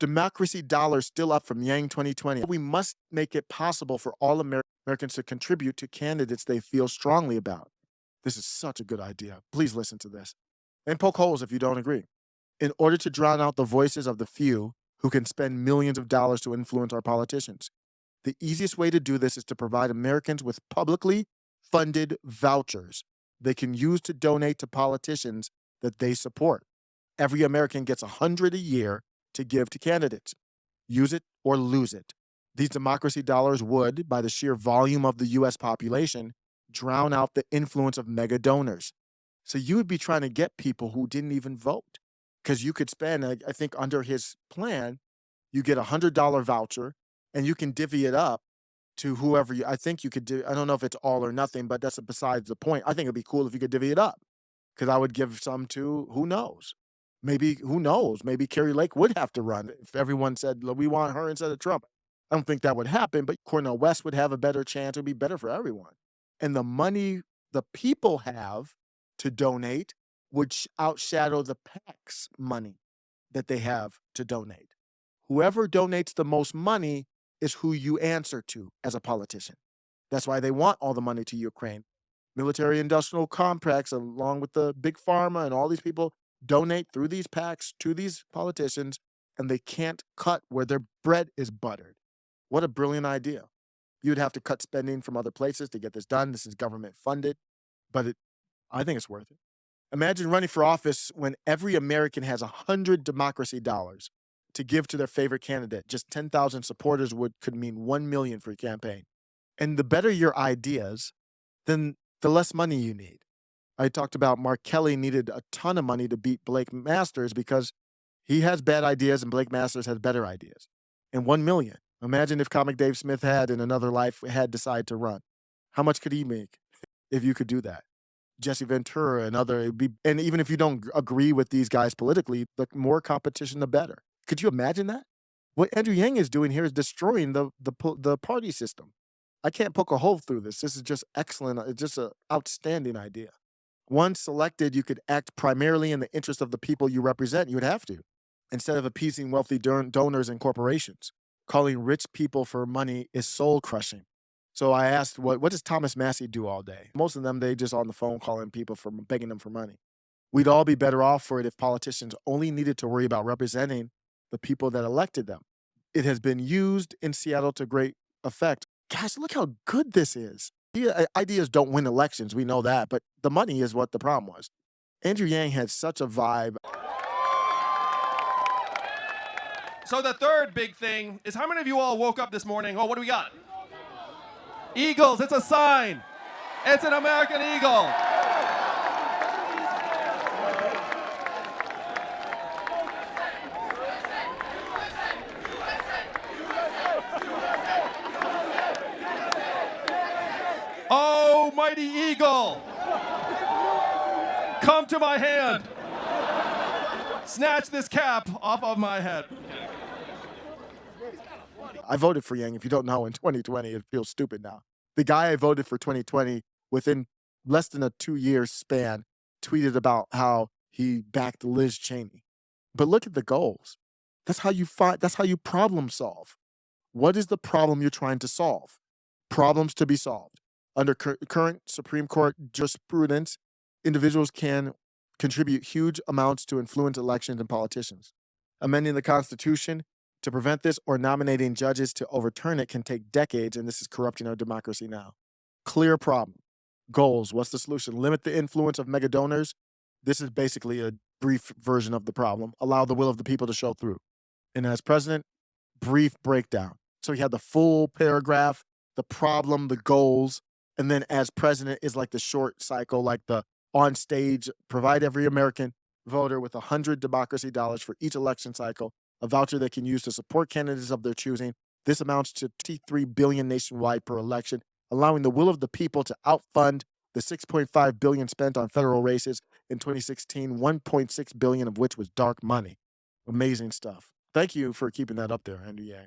Democracy dollars still up from Yang 2020. We must make it possible for all Americans to contribute to candidates they feel strongly about. This is such a good idea. Please listen to this. And poke holes if you don't agree. In order to drown out the voices of the few who can spend millions of dollars to influence our politicians, the easiest way to do this is to provide Americans with publicly funded vouchers they can use to donate to politicians that they support. Every American gets $100 a year to give to candidates. Use it or lose it. These democracy dollars would, by the sheer volume of the US population, drown out the influence of mega donors. So you would be trying to get people who didn't even vote. Because you could spend, I think under his plan, you get $100 voucher and you can divvy it up to whoever you, I think you could do. I don't know if it's all or nothing, but that's besides the point. I think it'd be cool if you could divvy it up because I would give some to who knows. Maybe, who knows? Maybe Carrie Lake would have to run if everyone said, "Look, we want her instead of Trump." I don't think that would happen, but Cornel West would have a better chance. It would be better for everyone. And the money the people have to donate would outshadow the PAC's money that they have to donate. Whoever donates the most money is who you answer to as a politician. That's why they want all the money to Ukraine. Military industrial complex, along with the big pharma and all these people, donate through these PACs to these politicians, and they can't cut where their bread is buttered. What a brilliant idea. You'd have to cut spending from other places to get this done. This is government funded, but I think it's worth it. Imagine running for office when every American has $100 democracy dollars to give to their favorite candidate. Just 10,000 supporters could mean 1 million for your campaign. And the better your ideas, then the less money you need. I talked about Mark Kelly needed a ton of money to beat Blake Masters because he has bad ideas and Blake Masters has better ideas. And 1 million. Imagine if Comic Dave Smith had in another life had decided to run. How much could he make if you could do that? Jesse Ventura and and even if you don't agree with these guys politically, the more competition, the better. Could you imagine that? What Andrew Yang is doing here is destroying the party system. I can't poke a hole through this. This is just excellent. It's just an outstanding idea. Once elected, you could act primarily in the interest of the people you represent. You would have to, instead of appeasing wealthy donors and corporations. Calling rich people for money is soul crushing. So I asked, what does Thomas Massey do all day? Most of them, they just on the phone calling people for begging them for money. We'd all be better off for it if politicians only needed to worry about representing the people that elected them. It has been used in Seattle to great effect. Guys, look how good this is. Ideas don't win elections, we know that, but the money is what the problem was. Andrew Yang had such a vibe. So the third big thing is, how many of you all woke up this morning? Oh, what do we got? Eagles, it's a sign. It's an American eagle. Oh, mighty eagle, come to my hand. Snatch this cap off of my head. I voted for Yang. If you don't know, in 2020, it feels stupid now. The guy I voted for 2020, within less than a 2-year span, tweeted about how he backed Liz Cheney. But look at the goals. That's how you problem solve. What is the problem you're trying to solve? Problems to be solved. Under current Supreme Court jurisprudence, individuals can contribute huge amounts to influence elections and politicians. Amending the Constitution to prevent this or nominating judges to overturn it can take decades, and this is corrupting our democracy now. Clear problem. Goals. What's the solution? Limit the influence of mega donors. This is basically a brief version of the problem. Allow the will of the people to show through. And as president, brief breakdown. So he had the full paragraph, the problem, the goals, and then as president is like the short cycle, like the on stage, provide every American voter with $100 democracy dollars for each election cycle, a voucher they can use to support candidates of their choosing. This amounts to $23 billion nationwide per election, allowing the will of the people to outfund the $6.5 billion spent on federal races in 2016, $1.6 billion of which was dark money. Amazing stuff. Thank you for keeping that up there, Andrew Yang.